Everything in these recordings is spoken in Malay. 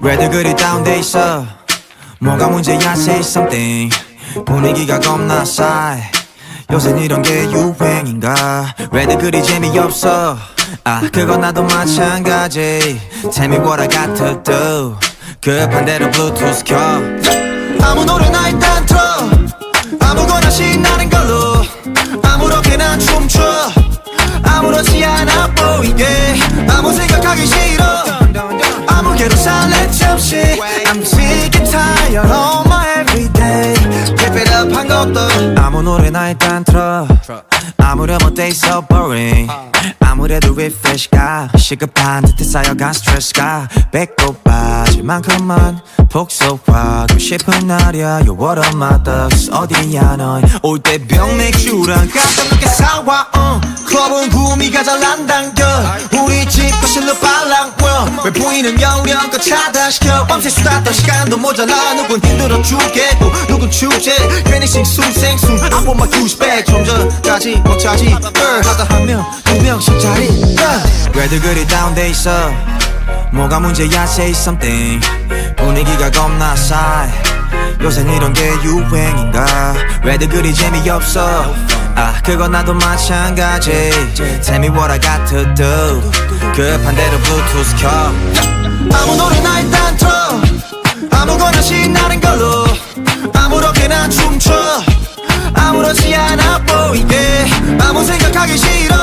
왜들 그리 다운돼 있어 뭐가 문제야 say something 분위기가 겁나 싸해 요샌 이런 게 유행인가 왜들 그리 재미없어 아 그건 나도 마찬가지 Tell me what I got to do 급한 대로 블루투스 켜 아무 노래나 일단 틀어 아무거나 신나는 걸로 아무렇게나 춤춰 아무렇지 않아 보이게 아무 생각하기 싫어 아무개로 살래 잠시 I'm sick and tired of my everyday Keep it up 한 것도 아무 노래나 일단 틀어 아무렴 어때 so boring 아무래도 refresh가 시급한 듯해 쌓여간 스트레스가 배꼽 빠질 만큼만 복속하고 싶은 날이야 You're one of my thugs 어디야 넌 올 때 병맥주랑 깜짝 놀게 사와 클럽은 구미가 잘 안 당겨 우리 집 거실로 빨랑워 왜 보이는 영령껏 차단시켜 밤새 수다 떨 시간도 모자라 누군 힘들어 죽겠고 누군 축제 괜히 싱숭생숭 I want my douche back 좀 전까지 못 차지 하다 한 명 두 명씩 자리 왜들 그리 다운돼 있어 뭐가 문제야 say something 분위기가 겁나 싸해 요샌 이런 게 유행인가 왜들 그리 재미없어 아 그건 나도 마찬가지 Tell me what I got to do 급한 대로 블루투스 켜 아무 노래나 일단 틀어 아무거나 신나는 걸로 아무렇게나 춤춰 아무렇지 않아 보이게 아무 생각하기 싫어.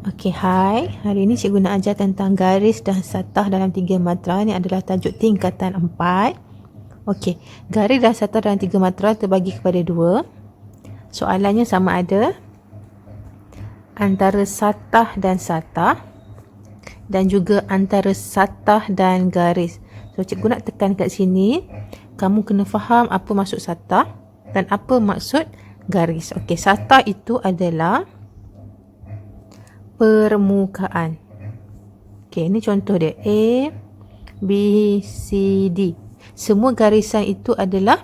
Okey, hai. Hari ini cikgu nak ajar tentang garis dan satah dalam 3 matra. Ini adalah tajuk tingkatan 4. Okey, garis dan satah dalam 3 matra terbagi kepada 2. Soalannya sama ada antara satah dan satah dan juga antara satah dan garis. So, cikgu nak tekan kat sini. Kamu kena faham apa maksud satah dan apa maksud garis. Okey, satah itu adalah permukaan. Okey, ini contoh dia. A, B, C, D. Semua garisan itu adalah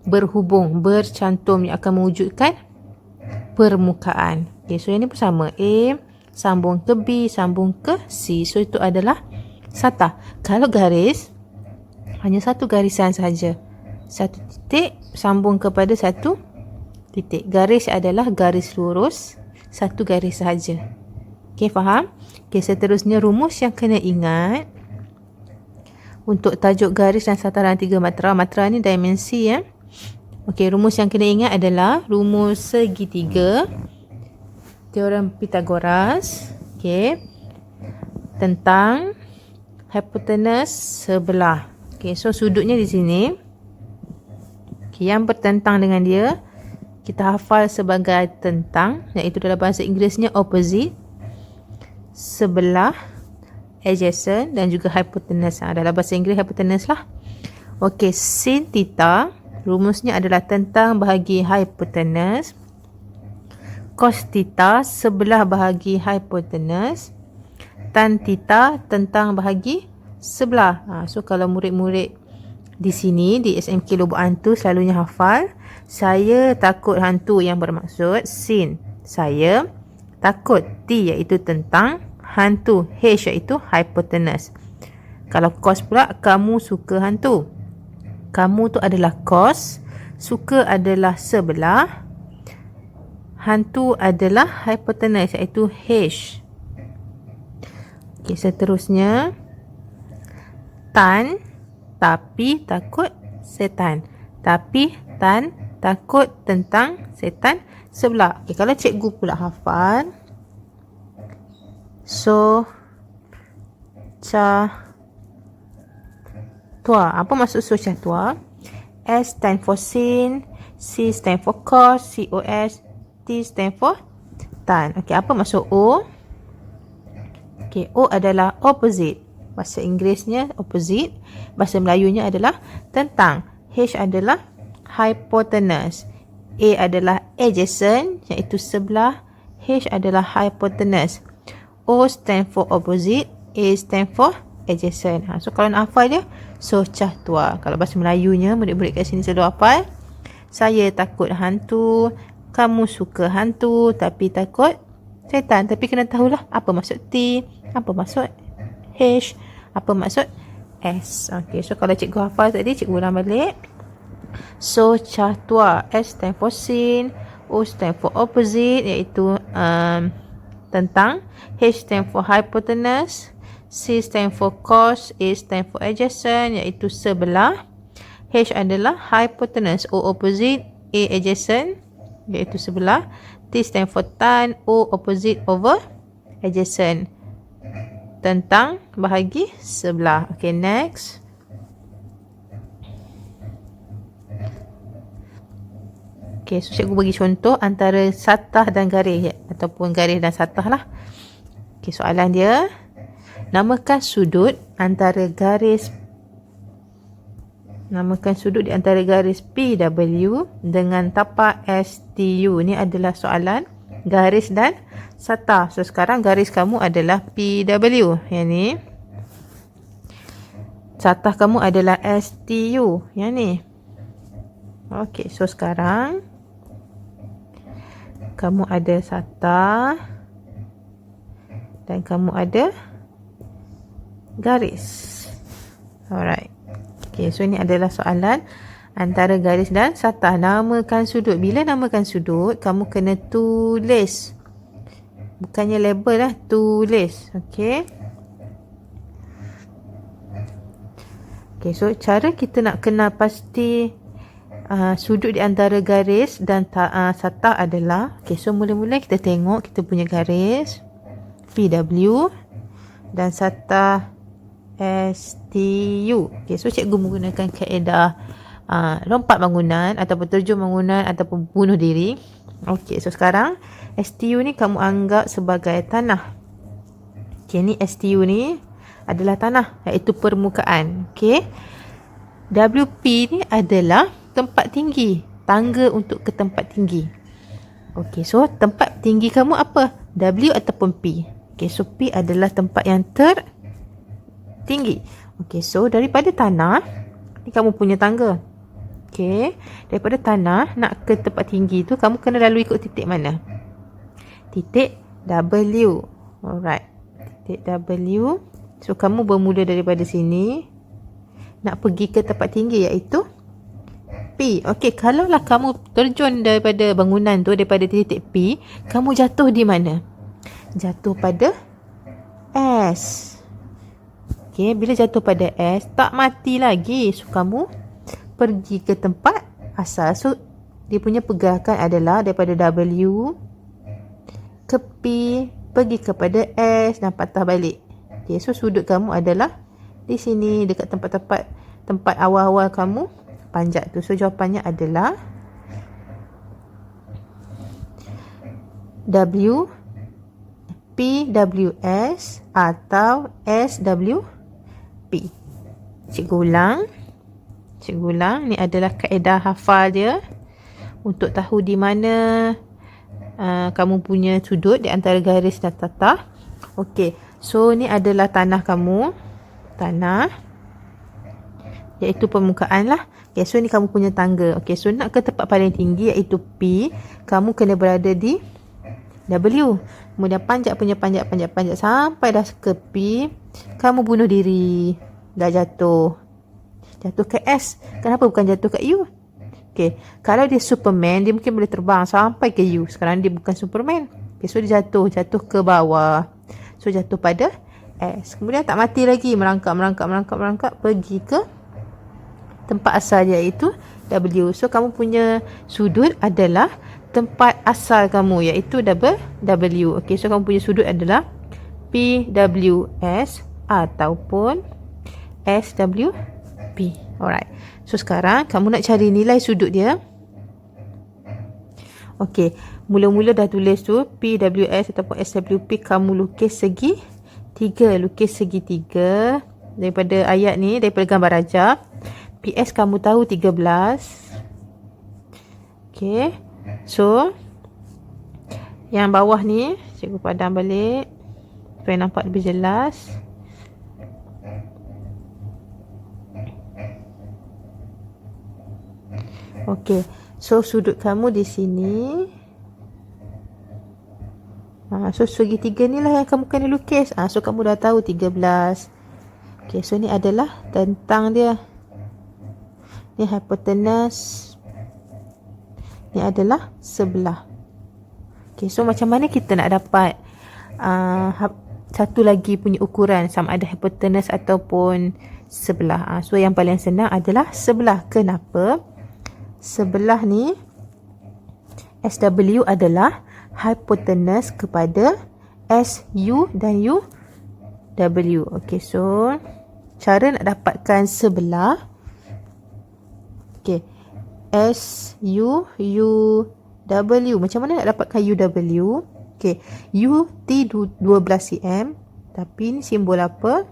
berhubung, bercantum yang akan mewujudkan permukaan. Okey, so ini pun sama. A sambung ke B, sambung ke C. So itu adalah satah. Kalau garis, hanya satu garisan sahaja. Satu titik sambung kepada satu titik. Garis adalah garis lurus, satu garis sahaja. Okey, faham? Okey, seterusnya rumus yang kena ingat untuk tajuk garis dan satah dalam 3 matra. Matra ni dimensi ya. Okey, rumus yang kena ingat adalah rumus segitiga, teorem Pythagoras. Okey, tentang hipotenus sebelah. Okey, so sudutnya di sini. Okey, yang bertentang dengan dia kita hafal sebagai tentang, iaitu dalam bahasa Inggerisnya opposite, sebelah, adjacent dan juga hypotenuse. Dalam bahasa Inggeris hypotenuse lah. Okey, sin theta rumusnya adalah tentang bahagi hypotenuse. Cos theta sebelah bahagi hypotenuse. Tan theta tentang bahagi sebelah. So kalau murid-murid di sini di SMK Lubuk Hantu selalunya hafal, saya takut hantu yang bermaksud sin. Saya takut, T iaitu tentang, hantu, H iaitu hypotenuse. Kalau cos pula, kamu suka hantu. Kamu tu adalah cos, suka adalah sebelah, hantu adalah hypotenuse iaitu H. Okey, seterusnya tan, tapi takut setan. Tapi tan takut tentang setan sebelah. Okey, kalau cikgu pula hafal, so cha tua. Apa maksud so cha tua? S stand for sin, C stand for cos, COS, T stand for tan. Okey, apa maksud O? Okey, O adalah opposite. Bahasa Inggerisnya opposite, bahasa Melayunya adalah tentang. H adalah hypotenuse. A adalah adjacent iaitu sebelah, H adalah hypotenuse. O stand for opposite, A stand for adjacent. So kalau nak hafal dia, so cah tua. Kalau bahasa Melayunya murid-murid kat sini selalu hafal Saya takut hantu. Kamu suka hantu tapi takut setan. Tapi kena tahulah apa maksud T, apa maksud H, apa maksud S. Okay, so kalau cikgu hafal tadi, cikgu ulang balik. So, catua. S stand for sin, O stand for opposite, iaitu tentang. H stand for hypotenuse, C stand for cos, A stand for adjacent, iaitu sebelah. H adalah hypotenuse, O opposite, A adjacent, iaitu sebelah. T stand for tan, O opposite over adjacent, tentang bahagi sebelah. Okay, next. Okay, so cikgu bagi contoh antara satah dan garis, ataupun garis dan satah lah. Okay, soalan dia, namakan sudut di antara garis PW dengan tapak STU. Ini adalah soalan garis dan satah. So sekarang garis kamu adalah PW, yang ni. Satah kamu adalah STU, yang ni. Okey, so sekarang kamu ada satah dan kamu ada garis. Alright. Okay, so ini adalah soalan antara garis dan satah. Namakan sudut. Bila namakan sudut, kamu kena tulis. Bukannya label lah, tulis. Okay. Okay, so cara kita nak kenal pasti sudut di antara garis dan satah adalah, okay, so mula-mula kita tengok kita punya garis PW dan satah STU. Okay, so cikgu menggunakan kaedah lompat bangunan ataupun terjun bangunan ataupun bunuh diri. Okay, so sekarang STU ni kamu anggap sebagai tanah. Okay, ni STU ni adalah tanah, iaitu permukaan. Okay, WP ni adalah tempat tinggi, tangga untuk ke tempat tinggi. Okay, so tempat tinggi kamu apa? W ataupun P? Okay, so P adalah tempat yang tertinggi. Okay, so daripada tanah, ni kamu punya tangga. Okay, daripada tanah nak ke tempat tinggi tu, kamu kena lalui ikut titik mana? Titik W. Alright, titik W. So kamu bermula daripada sini, nak pergi ke tempat tinggi, iaitu P. Okey, kalaulah kamu terjun daripada bangunan tu, daripada titik P, kamu jatuh di mana? Jatuh pada S. Okey, bila jatuh pada S, tak mati lagi. So, kamu pergi ke tempat asal. So, dia punya pergerakan adalah daripada W ke P, pergi kepada S dan patah balik. Okey, so sudut kamu adalah di sini, dekat tempat awal-awal kamu panjat tu. So jawapannya adalah W PWS atau SWP. Cikgu ulang. Ni adalah kaedah hafal dia untuk tahu di mana kamu punya sudut di antara garis dan tatah. Okey, so ni adalah tanah kamu. Tanah, iaitu permukaan lah. Okay, so ni kamu punya tangga. Okay, so nak ke tempat paling tinggi, iaitu P, kamu kena berada di W. Kemudian panjat sampai dah ke P, kamu bunuh diri. Dah jatuh ke S. Kenapa bukan jatuh ke U? Okay, kalau dia Superman, dia mungkin boleh terbang sampai ke U. Sekarang dia bukan Superman. Okay, so dia jatuh ke bawah. So jatuh pada S. Kemudian tak mati lagi, merangkak pergi ke tempat asal dia, iaitu W. So kamu punya sudut adalah tempat asal kamu, iaitu W. Okey, so kamu punya sudut adalah PWS ataupun SWP. Alright. So sekarang kamu nak cari nilai sudut dia. Okey, mula-mula dah tulis tu PWS ataupun SWP, kamu lukis segi 3. Lukis segi 3 daripada ayat ni, daripada gambar rajah. PS kamu tahu 13. Okay, so yang bawah ni cikgu padam balik supaya nampak lebih jelas. Okay, So sudut kamu di sini. So segitiga ni lah yang kamu kena lukis. So kamu dah tahu 13. Okay, so ni adalah tentang dia. Ni hypotenuse. Ni adalah sebelah. Okay, so macam mana kita nak dapat satu lagi punya ukuran, sama ada hypotenuse ataupun sebelah. So yang paling senang adalah sebelah. Kenapa? Sebelah ni SW adalah hypotenuse kepada SU dan UW. Okay, so cara nak dapatkan sebelah. Okay, SU UW. Macam mana nak dapatkan UW? Okay, UT 12 cm. Tapi ni simbol apa?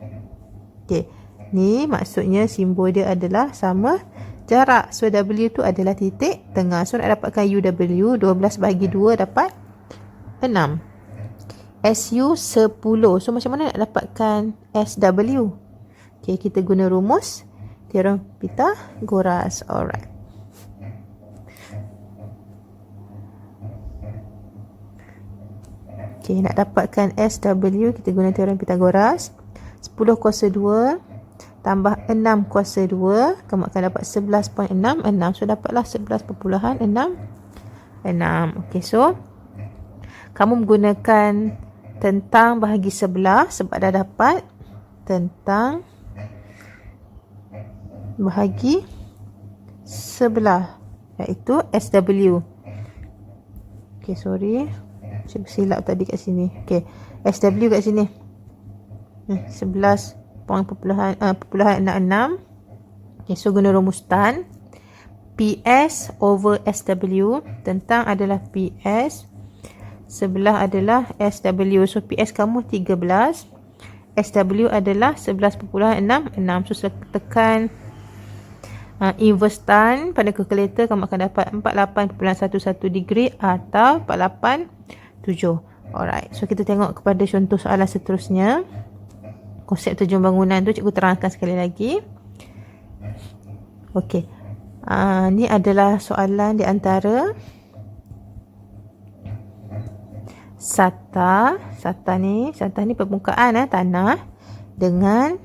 Okay, ni maksudnya simbol dia adalah sama jarak. So W tu adalah titik tengah. So nak dapatkan UW, 12 bagi 2 dapat 6. SU 10. So macam mana nak dapatkan SW? Okay, kita guna rumus teorem Pythagoras. Alright. Okay, nak dapatkan SW, kita guna teorem Pythagoras. 10 kuasa 2 tambah 6 kuasa 2, kamu akan dapat 11.66. So dapatlah 11.66. Okay, so kamu menggunakan tentang bahagi sebelah sebab dah dapat tentang bahagi sebelah, iaitu SW. Okay, sorry, saya silap tadi kat sini. Okay, SW kat sini 11.66. Okay, so guna rumus tan. PS over SW. Tentang adalah PS, sebelah adalah SW. So PS kamu 13, SW adalah 11.66. So tekan inverse tan pada kalkulator, kamu akan dapat 48.11 degree atau 487. Alright, so kita tengok kepada contoh soalan seterusnya. Konsep terjun bangunan tu cikgu terangkan sekali lagi. Okey, ni adalah soalan di antara Sata ni permukaan tanah dengan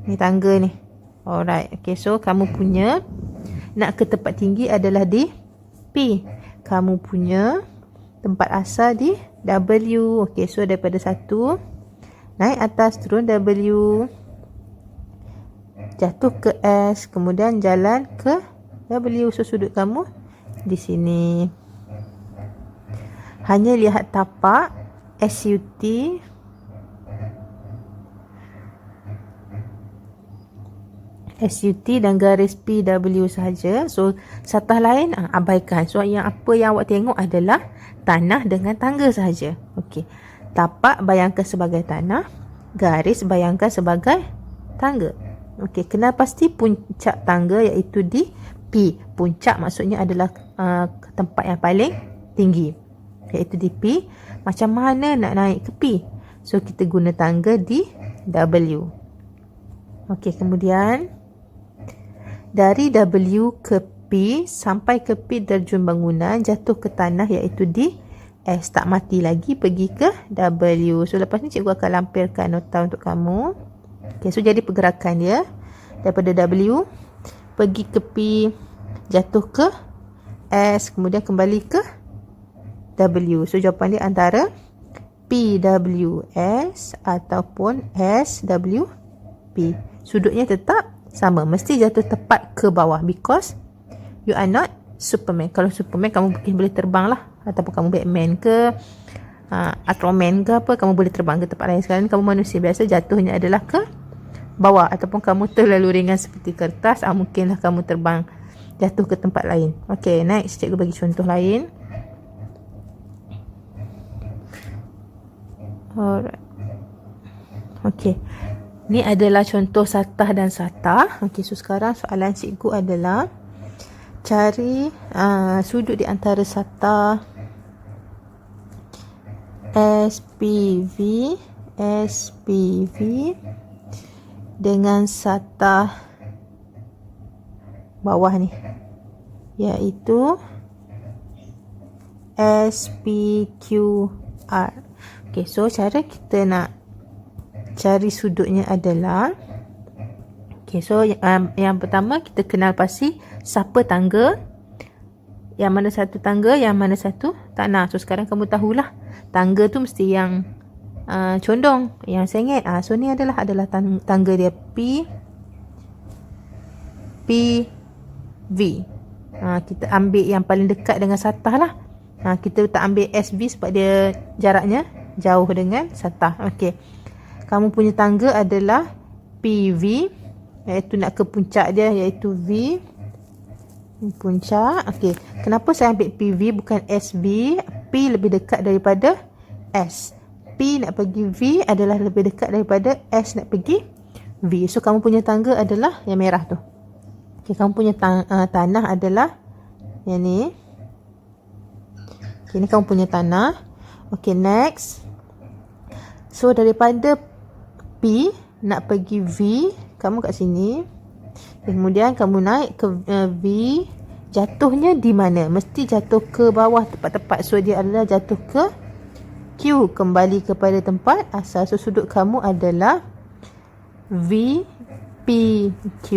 ni tangga ni. Alright, okay, so kamu punya nak ke tempat tinggi adalah di P. Kamu punya tempat asal di W. Okay, so daripada 1 naik atas, turun W, jatuh ke S, kemudian jalan ke W. So sudut kamu di sini. Hanya lihat tapak SUT dan garis PW sahaja. So satah lain abaikan. So yang apa yang awak tengok adalah tanah dengan tangga sahaja. Okey. Tapak bayangkan sebagai tanah, garis bayangkan sebagai tangga. Okey, kenal pasti puncak tangga iaitu di P. Puncak maksudnya adalah tempat yang paling tinggi, iaitu di P. Macam mana nak naik ke P? So kita guna tangga di W. Okey, kemudian dari W ke P sampai ke P terjun bangunan, jatuh ke tanah iaitu di S. Tak mati lagi, pergi ke W. So lepas ni cikgu akan lampirkan nota untuk kamu. Okay, so jadi pergerakan dia daripada W pergi ke P, jatuh ke S, kemudian kembali ke W. So jawapan dia antara PWS ataupun SWP. Sudutnya tetap sama, mesti jatuh tepat ke bawah because you are not Superman. Kalau Superman kamu mungkin boleh terbang lah, ataupun kamu Batman ke Aquaman ke apa, kamu boleh terbang ke tempat lain. Sekarang kamu manusia biasa, jatuhnya adalah ke bawah. Ataupun kamu terlalu ringan seperti kertas, mungkinlah kamu terbang jatuh ke tempat lain. Okay, next cikgu bagi contoh lain. Alright. Okay, ni adalah contoh satah dan satah. Okay, so sekarang soalan cikgu adalah cari sudut di antara satah SPV dengan satah bawah ni. iaitu SPQR. Okay, so cara kita nak cari sudutnya adalah, okay, so yang pertama kita kenal pasti siapa tangga, yang mana satu tangga, yang mana satu tanah. So sekarang kamu tahulah tangga tu mesti yang condong, yang sengit. So ni adalah tangga dia PV. Kita ambil yang paling dekat dengan satah lah. Kita tak ambil SV sebab dia jaraknya jauh dengan satah. Okey. Kamu punya tangga adalah PV, iaitu nak ke puncak dia, iaitu V. Puncak. Okey. Kenapa saya ambil PV bukan SV? P lebih dekat daripada S. P nak pergi V adalah lebih dekat daripada S nak pergi V. So kamu punya tangga adalah yang merah tu. Okey, kamu punya tanah adalah yang ni. Okey, ni kamu punya tanah. Okey, next. So daripada P nak pergi V, kamu kat sini. Kemudian kamu naik ke V, jatuhnya di mana? Mesti jatuh ke bawah tepat-tepat. So dia adalah jatuh ke Q, kembali kepada tempat asal. So sudut kamu adalah VPQ,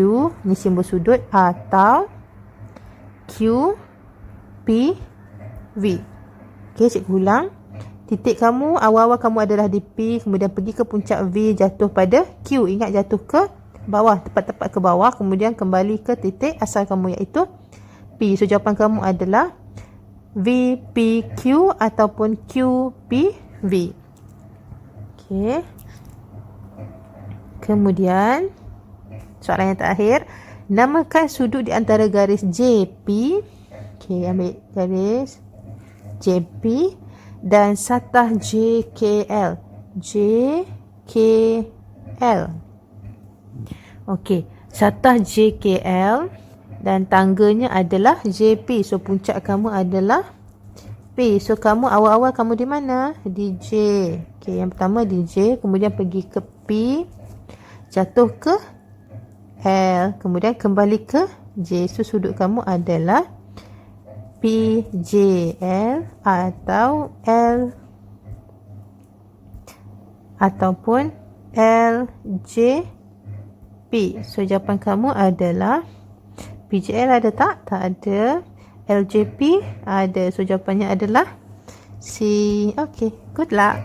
ni simbol sudut, atau QPV. Okey, cikgu ulang. Titik kamu, awal-awal kamu adalah di P, kemudian pergi ke puncak V, jatuh pada Q. Ingat, jatuh ke bawah, tepat-tepat ke bawah, kemudian kembali ke titik asal kamu, iaitu P. So jawapan kamu adalah VPQ ataupun QPV. Okey. Kemudian soalan yang terakhir, namakan sudut di antara garis JP. Okey, ambil garis JP dan satah JKL. JKL. Okey, satah JKL dan tangganya adalah JP. So puncak kamu adalah P. So kamu awal-awal kamu di mana? Di J. Okey, yang pertama di J, kemudian pergi ke P, jatuh ke L, kemudian kembali ke J. So sudut kamu adalah PJL atau L ataupun LJP. So jawapan kamu adalah PJL ada tak? Tak ada. LJP ada. So jawapannya adalah C. Okay, good luck.